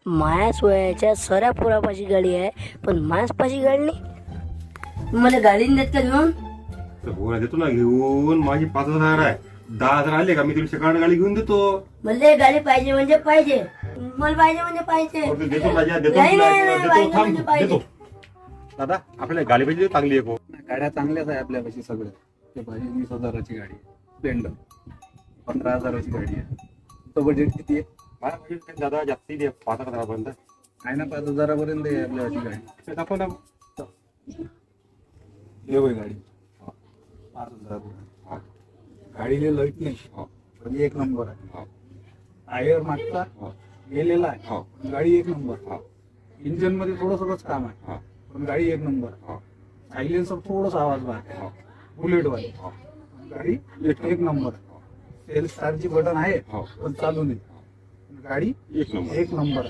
माया सोयाच्या सऱ्या पोरापाशी गाडी आहे, पण मायापाशी गाडी नाही. मला गाडी नाही देत का घेऊन? तर गोळ्या देतो ना घेऊन. माझी 5,000 आहे. 10,000 आले का मी तुला सेकंड गाडी घेऊन देतो. मला गाडी पाहिजे म्हणजे पाहिजे. मला पाहिजे म्हणजे पाहिजे. देतो राजा, देतो नाही, तुला, नाही, नाही, देतो, पाहिजे थांब, म्हणजे पाहिजे. देतो. दादा आपल्याला गाडी पाहिजे चांगली आहे. गाड्या चांगल्याच आहे आपल्यापाशी सगळ्या. ते पाहिजे 20,000ची गाडी आहे. स्प्लेंडर 15,000ची गाडी आहे. तो बजेट किती आहे? मला पाहिजे दादा जास्ती दे, 5,000 पर्यंत. आहे ना 5,000पर्यंत आहे आपल्यापाशी गाडी. आपण हे बघ गाडी 5,000. गाडीला लाईट नाही, पण एक नंबर आहे. टायर मागचा गेलेला आहे, गाडी एक नंबर. इंजन मध्ये थोडंसंच काम आहे, पण गाडी एक नंबर. सायलेन्सर थोडासा आवाज बाहेर, बुलेट वाली गाडी एक नंबर. सेल स्टारची बटन आहे पण चालू नाही. गाडी एक नंबर. एक नंबर.